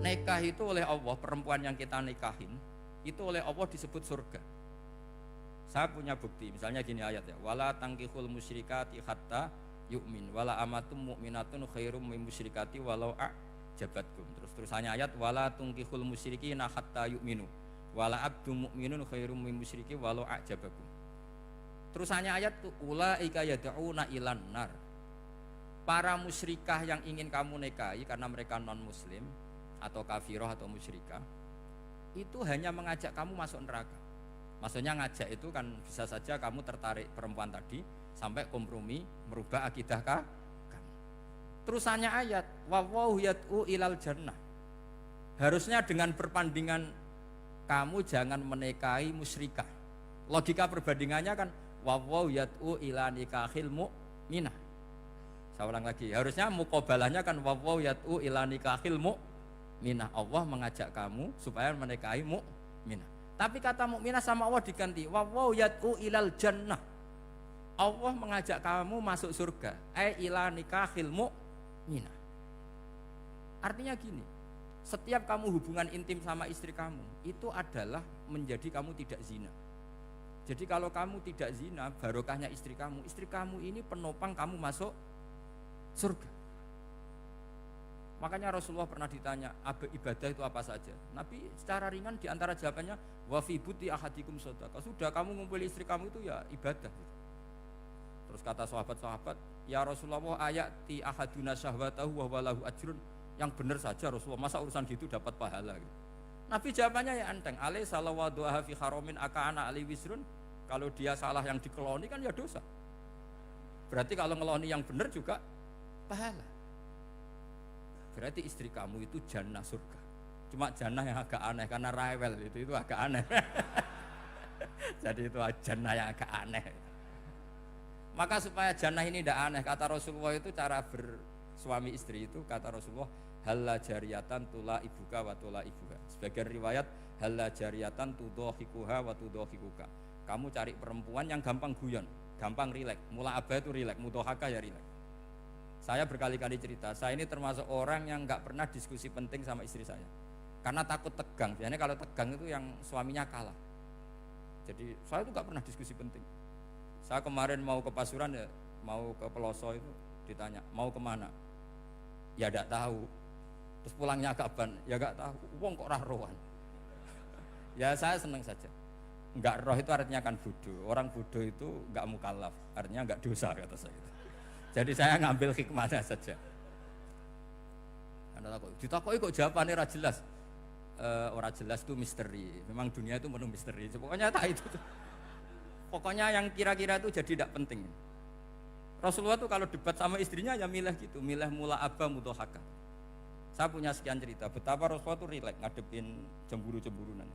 Nikah itu oleh Allah, perempuan yang kita nikahin itu oleh Allah disebut surga. Saya punya bukti, misalnya gini ayat ya, wala tangkihul musyrikati hatta yu'min, wala amatum mu'minatun khairum min musyrikati walau a'jabatkum. Terusannya ayat wala tangkihul musyrikina hatta yu'minu, wala abdum mu'minun khairum min musyriki walau a'jabakum. Terusannya ayat tuh ulaika yad'una ilan nar. Para musyrikah yang ingin kamu nikahi karena mereka non muslim atau kafirah atau musyrikah itu hanya mengajak kamu masuk neraka. Maksudnya ngajak itu kan bisa saja kamu tertarik perempuan tadi sampai kompromi merubah akidah kamu. Terusannya ayat wallahu yad'u ilal jannah. Harusnya dengan perbandingan kamu jangan menikahi musyrikah. Logika perbandingannya kan wallahu yad'u ila nikahil mu'minah. Saya ulang lagi, harusnya muqabalahnya kan wallahu yad'u ila nikahil mu'minah. Allah mengajak kamu supaya menikahi mu'minah. Tapi kata mukminah sama Allah diganti wallahu yad'u ilal jannah. Allah mengajak kamu masuk surga. Ila nikahil mu'minah. Artinya gini, setiap kamu hubungan intim sama istri kamu itu adalah menjadi kamu tidak zina. Jadi kalau kamu tidak zina, barokahnya istri kamu ini penopang kamu masuk surga. Makanya Rasulullah pernah ditanya ibadah itu apa saja. Nabi secara ringan diantara jawabannya wa fi buti ahadikum shadaqah. Sudah kamu ngumpul istri kamu itu ya ibadah. Terus kata sahabat-sahabat, ya Rasulullah ayati ahaduna syahwatahu wa walahu ajrun. Yang benar saja Rasulullah, masa urusan gitu dapat pahala gitu. Nabi jawabannya ya enteng, alai salawatu fi haramin akana ali wisrun. Kalau dia salah yang dikeloni kan ya dosa. Berarti kalau ngeloni yang benar juga pahala. Berarti istri kamu itu jannah surga. Cuma jannah yang agak aneh karena rewel itu agak aneh. Jadi itu jannah yang agak aneh. Maka supaya jannah ini tidak aneh, kata Rasulullah itu cara bersuami istri itu kata Rasulullah halla jariyatan tula ibuka wa tula ibuka. Sebagian riwayat halla jariyatan tudhahikuha wa tudhahikuka. Kamu cari perempuan yang gampang guyon, gampang rileks. Mula abah itu rileks, mudhahaka ya rileks. Saya berkali-kali cerita, saya ini termasuk orang yang nggak pernah diskusi penting sama istri saya, karena takut tegang. Biasanya kalau tegang itu yang suaminya kalah. Jadi saya itu nggak pernah diskusi penting. Saya kemarin mau ke Pasuruan ya, mau ke Peloso itu ditanya mau kemana, ya nggak tahu. Terus pulangnya kapan, ya nggak tahu. Wong kok roh-rohan. Ya saya seneng saja. Nggak roh itu artinya kan bodoh. Orang bodoh itu nggak mukallaf, artinya nggak dosa kata saya. Jadi saya ngambil hikmahnya saja. Ditakoki kok jawabannya ora jelas. Ora jelas itu misteri. Memang dunia itu penuh misteri. Pokoknya tak itu. Pokoknya yang kira-kira itu jadi tidak penting. Rasulullah tuh kalau debat sama istrinya ya milih gitu, milih mula abba mudhahaka. Saya punya sekian cerita betapa Rasulullah tuh rileks ngadepin cemburu-cemburunan.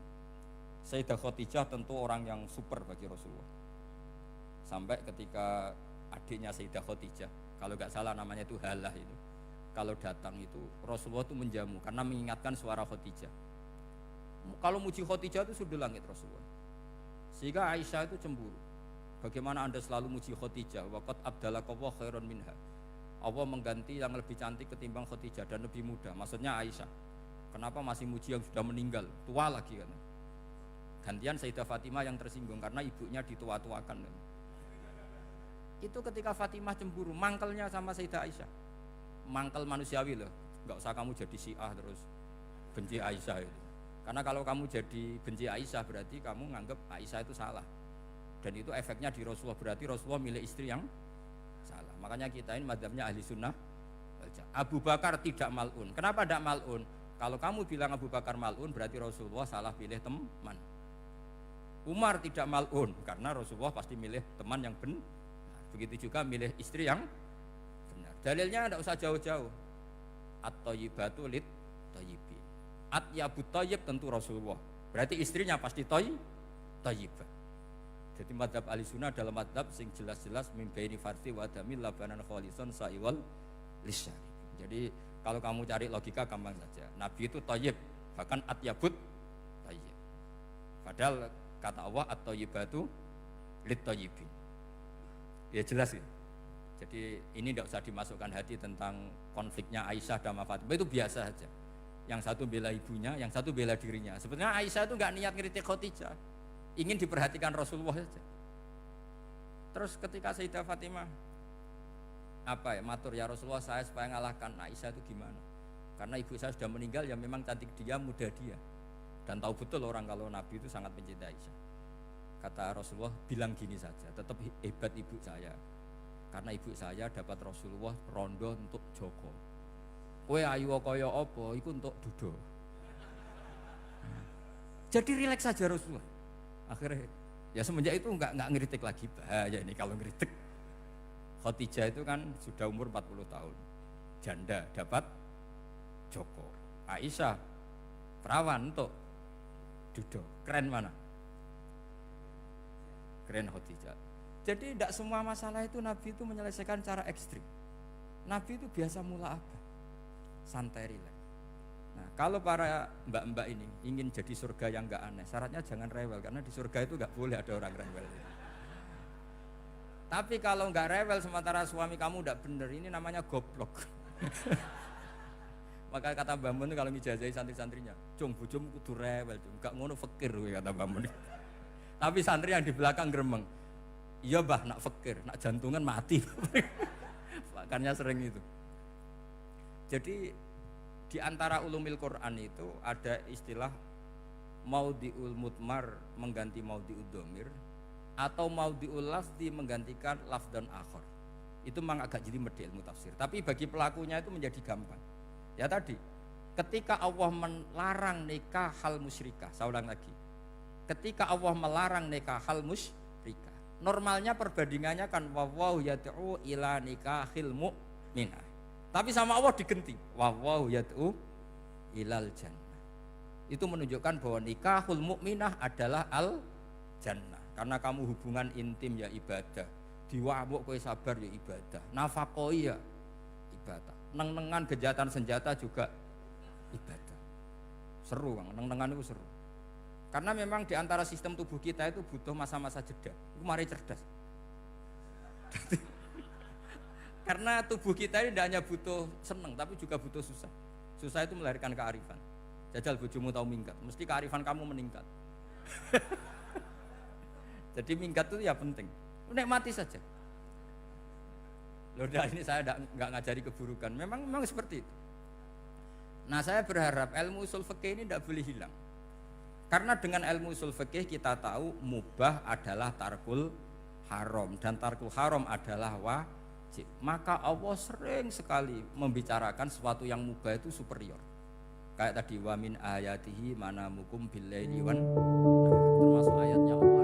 Sayyidah Khadijah tentu orang yang super bagi Rasulullah. Sampai ketika adiknya Sayyidah Khadijah, kalau nggak salah namanya itu Halah itu, kalau datang itu Rasulullah itu menjamu karena mengingatkan suara Khadijah. Kalau muji Khadijah itu sudah langit Rasulullah. Sehingga Aisyah itu cemburu. Bagaimana anda selalu muji Khadijah? Waqad abdalakallahu khairan minha. Allah mengganti yang lebih cantik ketimbang Khadijah dan lebih muda. Maksudnya Aisyah. Kenapa masih muji yang sudah meninggal, tua lagi kan? Gantian Sayyidah Fatimah yang tersinggung karena ibunya ditua-tuakan kan? Itu ketika Fatimah cemburu, mangkelnya sama Sayyidah Aisyah. Mangkel manusiawi loh, nggak usah kamu jadi Syiah terus benci Aisyah itu. Karena kalau kamu jadi benci Aisyah berarti kamu nganggap Aisyah itu salah. Dan itu efeknya di Rasulullah, berarti Rasulullah milih istri yang salah. Makanya kita ini madzhabnya ahli sunnah. Abu Bakar tidak mal'un. Kenapa tidak mal'un? Kalau kamu bilang Abu Bakar mal'un berarti Rasulullah salah pilih teman. Umar tidak mal'un karena Rasulullah pasti milih teman yang benar. Begitu juga milih istri yang benar. Dalilnya tidak usah jauh-jauh. At-thayyibatu lit-thayyibin. At-yabut thayyib tentu Rasulullah. Berarti istrinya pasti thayyibah. Jadi madzhab Ahlussunnah adalah madzhab sing jelas-jelas min baini farthi wa damil labanan khalisan sa'iwal lisyari. Jadi kalau kamu cari logika gampang saja. Nabi itu thayyib, bahkan at-yabut thayyib. Padahal kata Allah at-thayyibatu lit-thayyibin. Ya jelas ya. Jadi ini tidak usah dimasukkan hati tentang konfliknya Aisyah dan Fatimah, itu biasa saja. Yang satu bela ibunya, yang satu bela dirinya. Sebenarnya Aisyah itu nggak niat ngeritik Khadijah, ingin diperhatikan Rasulullah saja. Terus ketika Sayyidah Fatimah matur ya Rasulullah, saya supaya ngalahkan Aisyah itu gimana? Karena ibu saya sudah meninggal, ya memang cantik dia, muda dia, dan tahu betul orang kalau Nabi itu sangat mencintai Aisyah. Kata Rasulullah, bilang gini saja, tetap hebat ibu saya, karena ibu saya dapat Rasulullah rondo untuk Joko. Kowe ayu kaya apa iku untuk dudo. Jadi rileks saja Rasulullah. Akhirnya ya semenjak itu enggak ngeritik lagi, bahaya ini kalau ngeritik. Khadijah itu kan sudah umur 40 tahun. Janda dapat Joko. Aisyah perawan untuk dudo. Keren mana? Keren Khadijah. Jadi tidak semua masalah itu Nabi itu menyelesaikan cara ekstrim. Nabi itu biasa mula apa? Santai, rileks. Nah, kalau para mbak-mbak ini ingin jadi surga yang enggak aneh, syaratnya jangan rewel, karena di surga itu enggak boleh ada orang rewel. Tapi kalau enggak rewel sementara suami kamu enggak bener, ini namanya goblok. Maka kata Mbah Mun kalau ngijazahi santri-santrinya, "Cung, bojomu kudu rewel, cung. Enggak ngono fakir," kata Mbah Mun. Tapi santri yang di belakang gremeng, "Iya, Mbah, nak fakir, nak jantungan mati." Makanya sering itu. Jadi di antara ulumil Quran itu ada istilah maudhi'ul mutmar mengganti maudhi'ud dhamir, atau maudhi'ul lafzi menggantikan lafdan akhar. Itu memang agak jadi medel ilmu tafsir, tapi bagi pelakunya itu menjadi gampang. Ya tadi, ketika Allah melarang nikah hal musyrikah, saya ulang lagi. Ketika Allah melarang nikah hal musyrikah, normalnya perbandingannya kan wallahu yad'u ila nikahil mu'minah. Tapi sama Allah digenti, wallahu yad'u ilal jannah. Itu menunjukkan bahwa nikahul mukminah adalah al jannah. Karena kamu hubungan intim ya ibadah, diwamuk kowe sabar ya ibadah, nafakoi ya ibadah, neng-nengan kejahatan senjata juga ibadah. Seru Bang, neng-nengan itu seru. Karena memang di antara sistem tubuh kita itu butuh masa-masa jeda. Itu mari cerdas. Karena tubuh kita ini tidak hanya butuh seneng, tapi juga butuh susah. Susah itu melahirkan kearifan. Jajal bojomu tahu minggat, mesti kearifan kamu meningkat. Jadi minggat itu ya penting. Nikmati saja. Loh, ini saya nggak ngajari keburukan. Memang seperti itu. Nah, saya berharap ilmu usul fikih ini tidak boleh hilang. Karena dengan ilmu usul fikih kita tahu mubah adalah tarkul haram dan tarkul haram adalah wajib. Maka Allah sering sekali membicarakan sesuatu yang mubah itu superior. Kayak tadi wa min ayatihi manamukum bil laili wan, termasuk ayatnya Allah